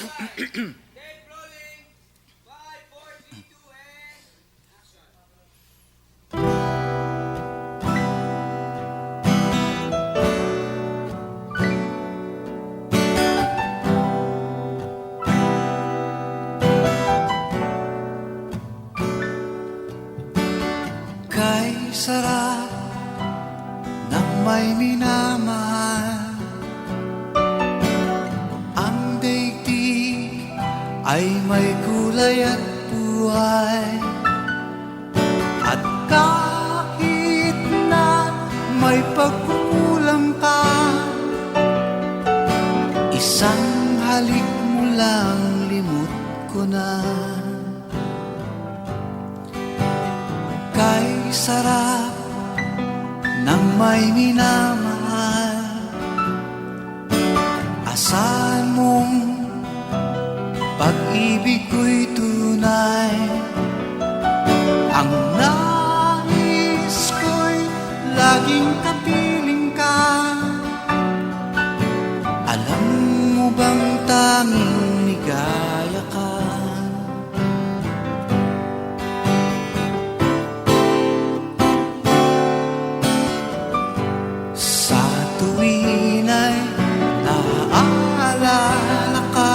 Tape rolling. 5, 4, 3, 2, and action. Kay sarap ng may minamahal, ang daigdig ay may kulay at buhay. At kahit na may pagkukulang ka, isang halik mo lang limot ko na. Kay sarap ng may minamahal, asahan mong pag-ibig ko'y tunay. Ang nais ko'y laging kapiling ka. Alam mo bang tanging ligaya ka? Sa tuwin ay naaalala ka,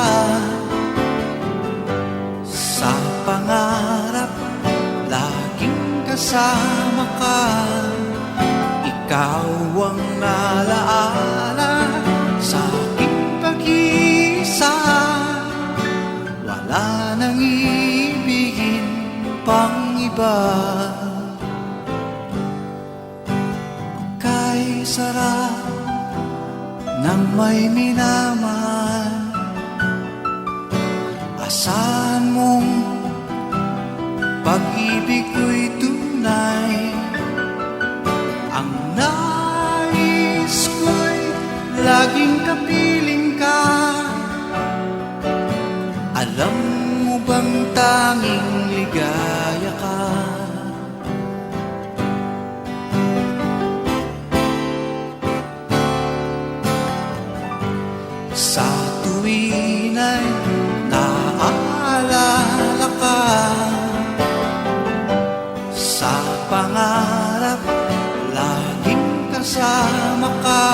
sa pangarap laging kasama ka. Ikaw ang alaala sa aking pag-iisa. Wala nang ibigin pang iba. Kay sarap ng may minamahal, asahan mong pag-ibig ko'y tunay. Ang nais ko'y laging kapiling ka. Alam mo bang tanging ligaya ka? Sa tuwin ay naaalala ka, sa pangarap laging kasama ka.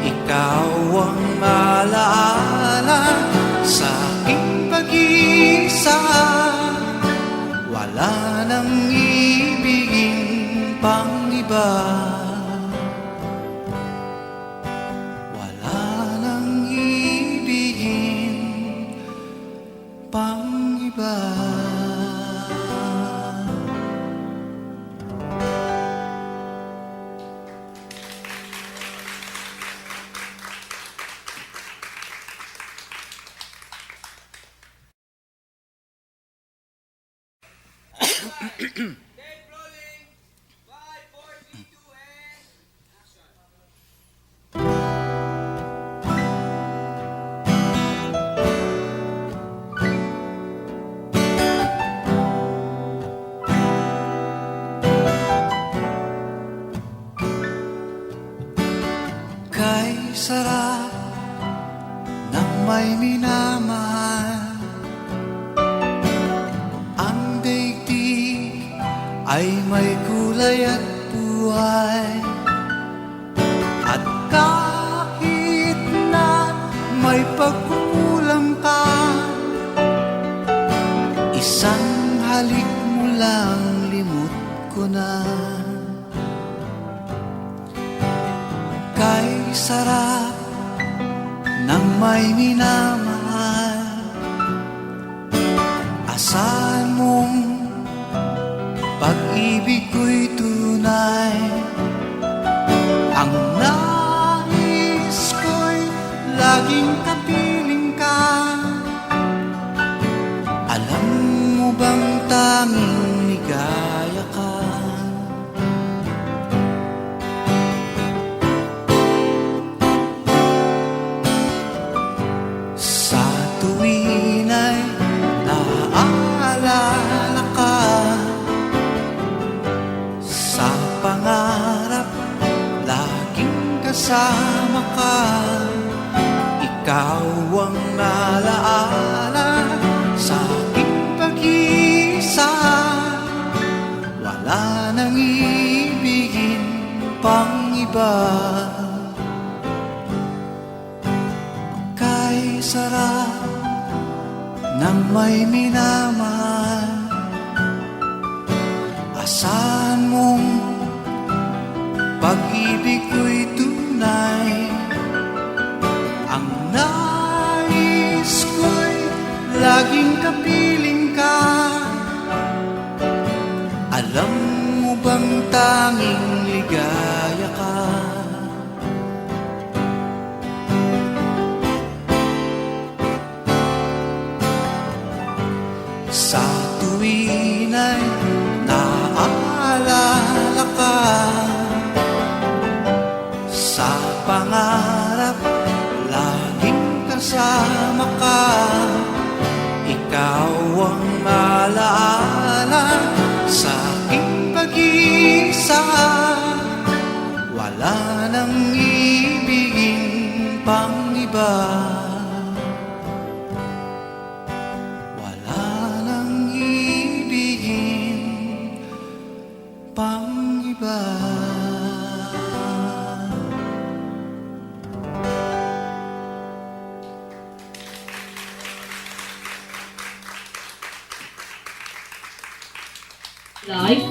Ikaw ang alaala sa aking pag-iisa. Wala nang ibigin pang iba. Wala nang ibigin pang iba. Tape rolling. 5, 4, 3, 2, and action. Kay sarap ng may minamahal, ang daigdig ay may kulay at buhay. At kahit na may pagkukulang ka, isang halik mo lang limot ko na. Kay sarap ng may minamahal, asahan mong pag-ibig ko'y tunay. Ang nais ko'y laging kapiling ka. Alam mo bang tanging ligaya ka? Sa tuwin ay naaalala ka, sa pangarap laging kasama ka. Ikaw ang iba. Kay sarap ng may minamahal, asahan mong pag-ibig ko'y tunay. Ang nais ko'y laging kapiling ka. Alam mo bang tanging ligaya ka? Sa tuwin ay naaalala ka, sa pangarap laging kasama ka. Ikaw ang alaala sa aking pag-iisa. Wala nang ibigin pang iba. Wala nang ibigin pang iba. Life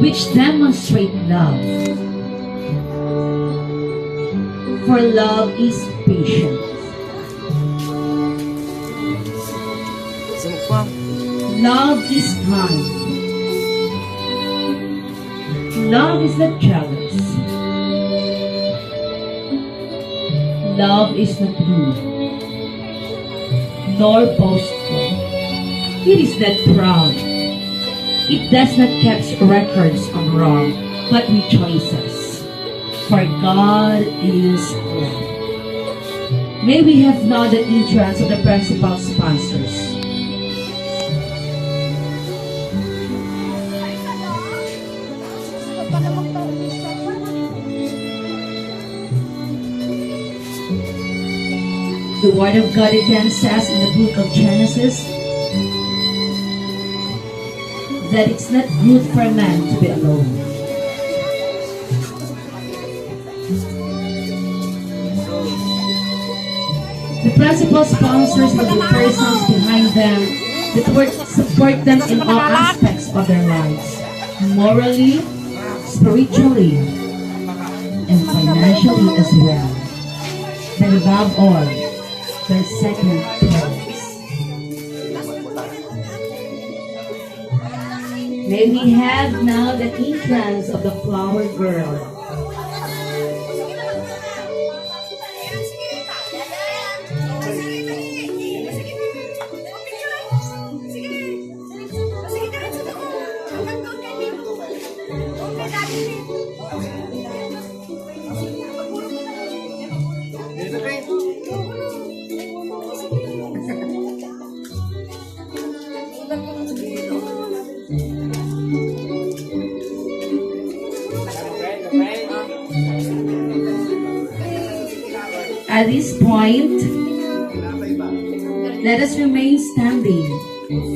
which demonstrate love. For love is patient. Love is kind. Love is not jealous. Love is not rude, nor boastful. It is not proud. It does not keep records of wrong, but rejoices. For God is love. May we have now the entrance of the principal sponsors. The Word of God again says in the book of Genesis that it's not good for a man to be alone. The principal sponsors are the persons behind them that work support them in all aspects of their lives, morally, spiritually, and financially as well. But above all, their second parents. May we have now the entrance of the flower girl. At this point, let us remain standing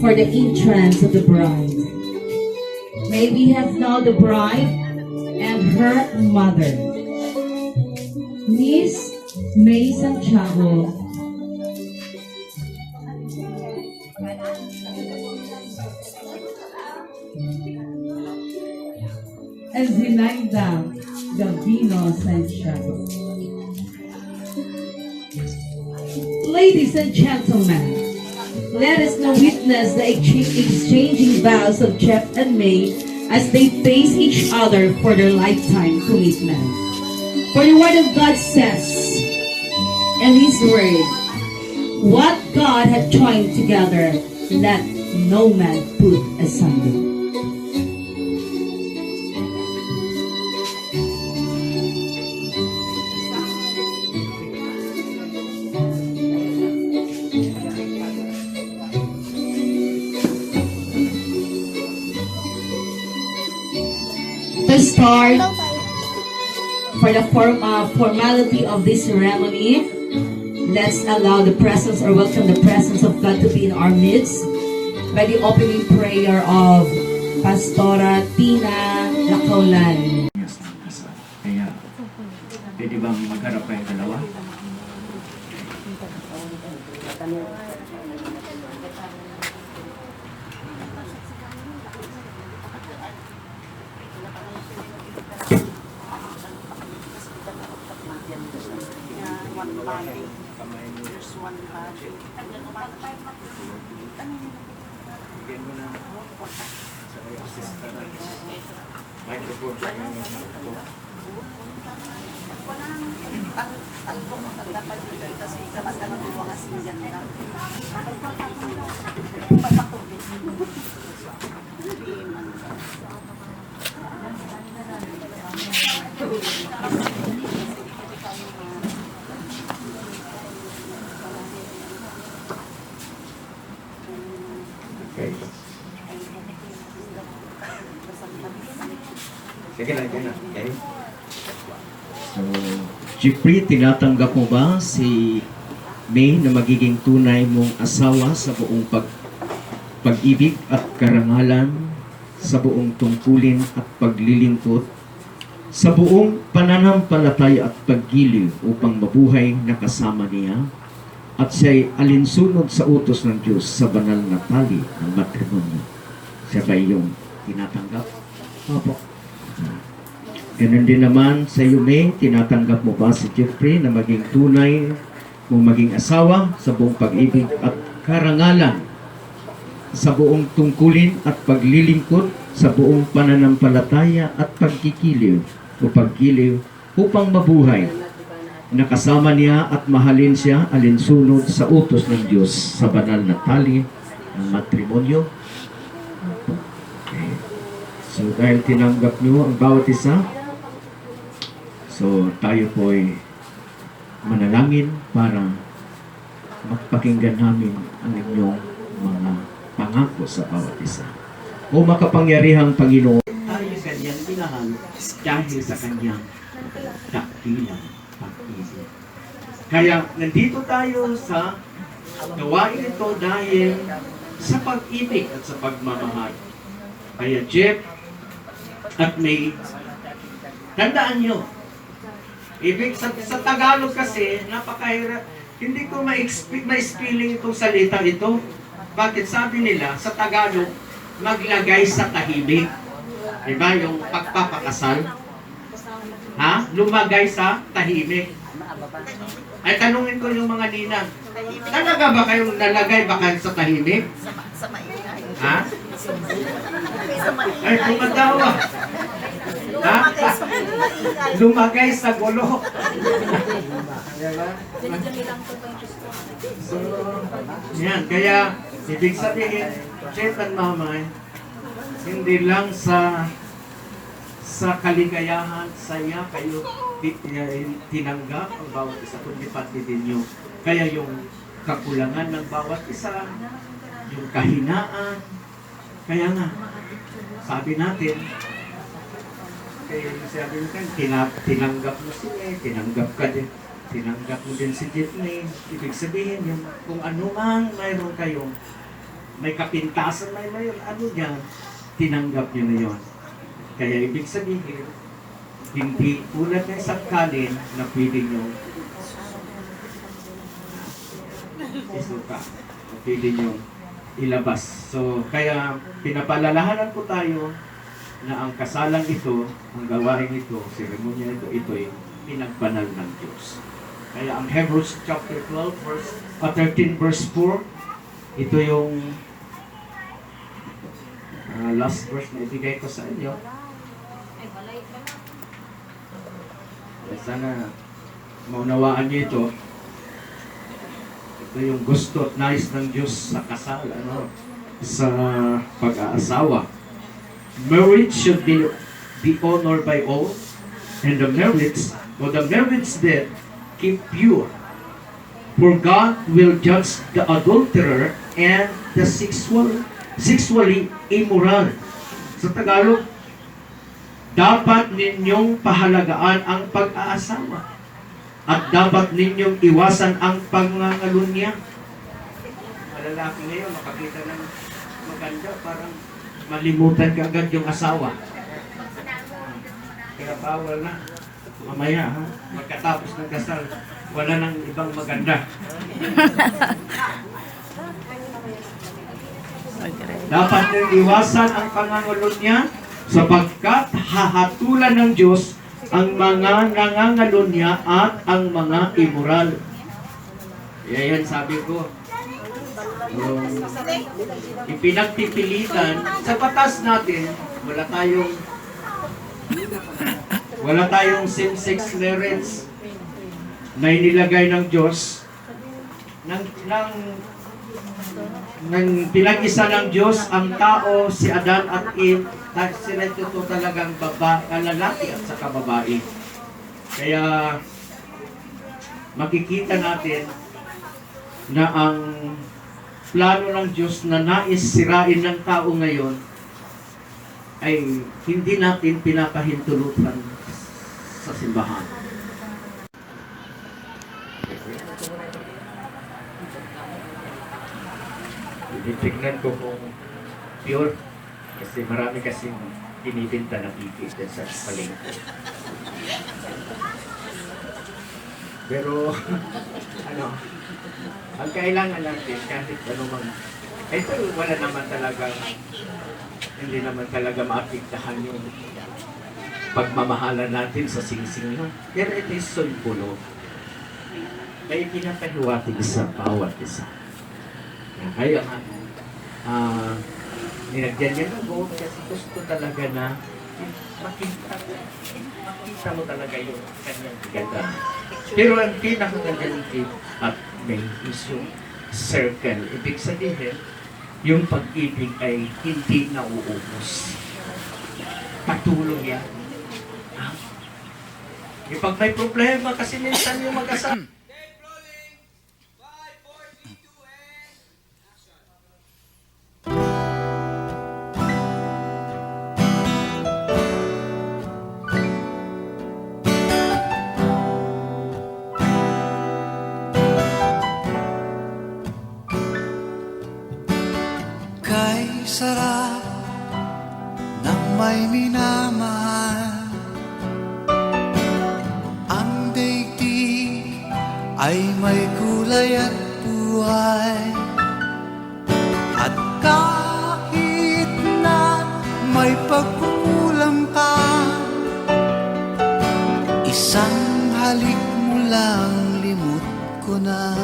for the entrance of the bride. May we have now the bride and her mother, Miss May Santiago. And Zinaida Gavino Santiago. Ladies and gentlemen, let us now witness the exchanging vows of Jeff and May as they face each other for their lifetime commitment. For the Word of God says in His Word, what God had joined together, let no man put asunder. To start, for the formality of this ceremony, let's allow the presence or welcome the presence of God to be in our midst by the opening prayer of Pastora Tina Lacaulan. magharap kayong dalawa. Bigyan mo na sa assistant microphone sa inyo. Okay. Sige lang, yan na. Okay. So, Jeffrey, tinatanggap mo ba si May na magiging tunay mong asawa sa buong pag-ibig at karangalan, sa buong tungkulin at paglilingkod, sa buong pananampalataya at paggiliw upang mabuhay na kasama niya, at siya'y alinsunod sa utos ng Diyos sa banal na tali ng matrimonyo? Siya ba yung tinatanggap? Opo. Ganun din naman sa iyo, May, tinatanggap mo ba si Jeffrey na maging tunay mong maging asawa sa buong pag-ibig at karangalan, sa buong tungkulin at paglilingkod, sa buong pananampalataya at pagkikiliw o paggiliw upang mabuhay na kasama niya at mahalin siya alinsunod sa utos ng Diyos sa banal na tali ng matrimonyo? Okay. So dahil tinanggap niyo ang bawat isa, so tayo po'y manalangin para magpakinggan namin ang inyong mga pangako sa bawat isa. O makapangyarihang Panginoon, tayo kanyang minahal dahil sa kanyang dakilang pag-ibig. Kaya nandito tayo sa gawain ito dahil sa pag-ibig at sa pagmamahal. Kaya Jeff at May, tandaan nyo, ibig sa Tagalog kasi, napakahirap. Hindi ko ma-spelling itong salita ito. Bakit? Sabi nila, sa Tagalog, maglagay sa tahimik. Diba? Yung pagpapakasal. Ha? Lumagay sa tahimik. Ay, tanungin ko yung mga ninang. Talaga ba kayong nalagay ba kayo sa tahimik? Ha? Ay, kumatawa. Ha? Lumagay sa gulo. So, yan. Kaya, ibig sabihin, Jeff at Mamay, hindi lang sa kaligayahan, saya kayo tinanggap ang bawat isa, kundi pati din yung, kaya yung kakulangan ng bawat isa, yung kahinaan. Kaya nga, sabi natin, kaya sabi natin, tinanggap mo siya, tinanggap ka din, tinanggap mo din si Jeffrey. Ibig sabihin, yung, kung ano man mayroon kayong, may kapintasan, may ano niya, tinanggap niyo na yun. Kaya ibig sabihin, hindi tulad ng sakkalin na pwede nyo isuka, na pwede nyo ilabas. So, kaya pinapalalahanan po tayo na ang kasalang ito, ang gawain ito, seremonya ito, ito'y pinagbanal ng Diyos. Kaya ang Hebrews chapter 12, 13 verse 4, ito yung last verse na ibigay ko sa inyo. Sana maunawaan niyo ito. Ito yung gusto at nais ng Diyos sa kasal, sa pag-aasawa. Marriage should be honored by all, and the marriage bed keep pure. For God will judge the adulterer and the sexually immoral. Sa Tagalog, dapat ninyong pahalagaan ang pag-aasawa at dapat ninyong iwasan ang pangangalunya. Malalaki ngayon, makakita ng maganda, parang malimutan ka agad yung asawa. Kaya bawal na. Mamaya ha, magkatapos ng kasal, wala nang ibang maganda. Dapat nang iwasan ang pangangulo niya sapagkat hahatulan ng Diyos ang mga nangangalunya at ang mga immoral. Yan sabi ko. Ipinagpipilitan sa batas natin, wala tayong same-sex marriage na inilagay ng Diyos nang pinag-isa ng Diyos ang tao, si Adan at Eve, sila ito talagang lalaki at saka babae. Kaya makikita natin na ang plano ng Diyos na nais sirain ng tao ngayon ay hindi natin pinapahintulutan sa simbahan. Tignan ko kung pure kasi marami kasing binibinta ng ipis din sa palengke. Pero ang kailangan natin kahit anumang ito wala naman talaga, hindi naman talaga maapektahan yung pagmamahalan natin sa singsing lang. Pero ito is sulpulo. Kaya pinapahiwatig sa bawat isa. Kaya nilagyan niya ng gold kasi gusto talaga na makita mo talaga yung kanyang ganda. Pero ang pinakagandang at may isyung circle. Ibig sabihin, yung pag-ibig ay hindi nauubos. Patulong yan. Pag may problema, kasi minsan yung mag-asawa, Tape rolling. 5, 4, 3, 2, and action. Kay sarap ng may minamahal. Ang daigdig ay may kulay at buhay. At kahit na may pagkukulang ka, isang halik mo lang limot ko na.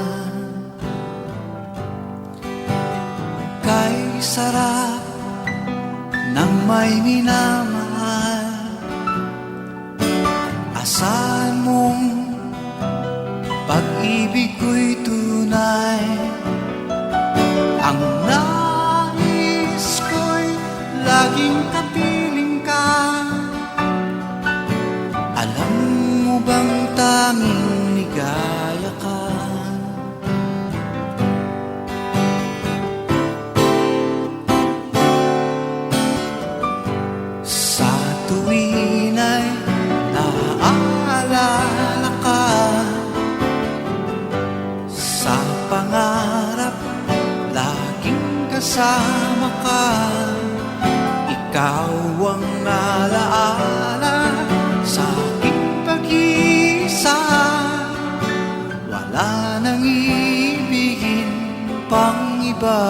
Kay sarap ng may minamahal. Asahan mong pag-ibig ko'y tunay. Ang nais ko'y laging kapiling ka. Alam mo bang tanging ligaya ka? Sa tuwin ay naaalala ka. Sa pangarap, laging kasama ka. Ikaw ang alaala sa aking pag-iisa. Wala nang ibigin pang iba.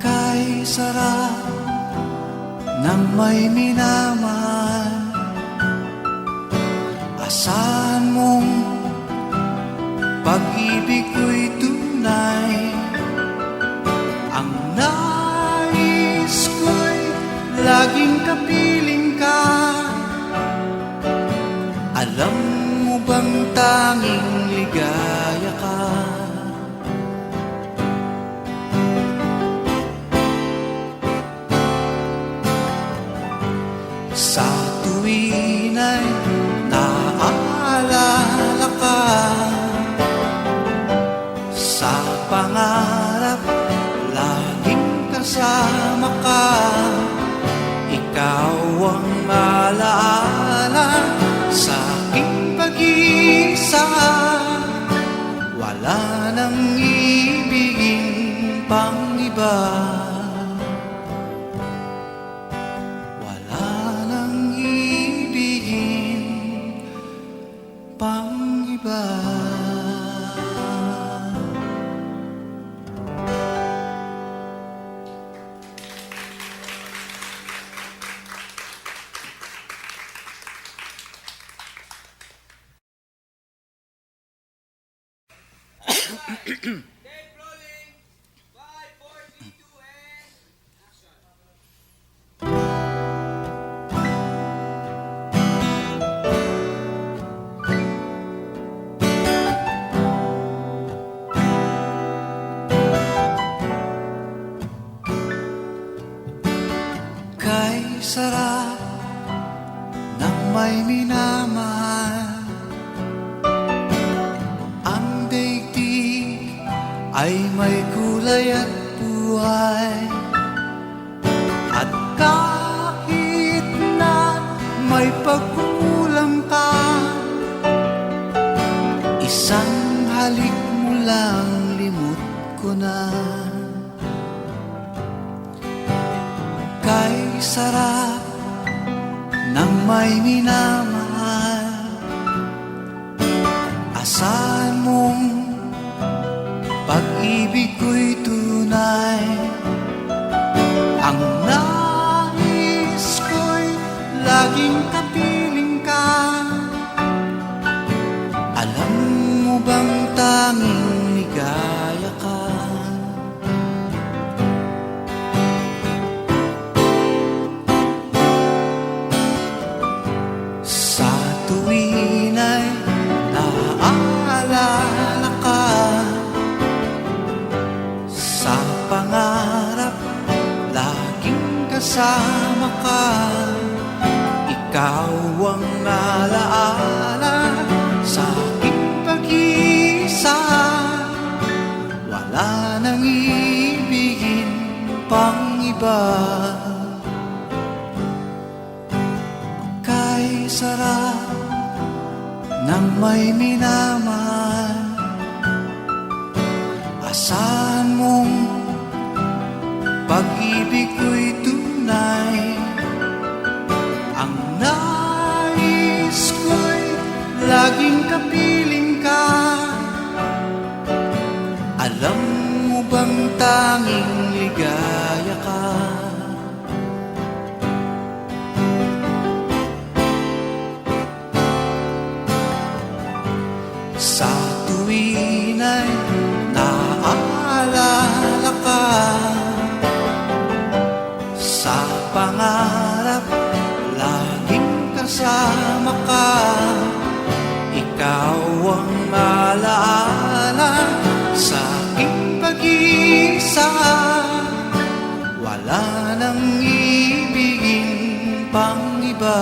Kay sarap ng may minamahal. Asahan mong pag-ibig ko'y tunay. Ang nais ko'y laging kapiling ka. Alam mo bang tanging ligaya ka? Sa tuwin ay naaalala ka. Sa pangarap, laging kasama ka. Ikaw ang alaala sa aking pag-iisa. Wala nang ibigin pang iba. Wala nang Tape rolling. 5, 4, 3, 2, and action. Kay sarap ng may minamahal. Ang daigdig ay may kulay at buhay. At kahit na may pagkukulang ka, isang halik mo lang limot ko na. Kay sarap ng may minamahal. Asahan mong pag-ibig ko'y tunay. Ang nais ko'y laging kapiling ka. Alam mo bang tanging ligaya ka? Sa tuwin ay naaalala ka. Sa pangarap, laging kasama ka. Ikaw ang alaala sa aking pag-iisa. Wala nang ibigin pang iba. Kay sarap ng may minamahal. Asahan mong pag-ibig ko'y tunay. Ang nais ko'y laging kapiling ka. Alam mo bang tanging ligaya ka? Sa tuwin ay naaalala ka. Sa pangarap, laging kasama ka. Ikaw ang alaala sa aking pag-iisa. Wala nang ibigin pang iba.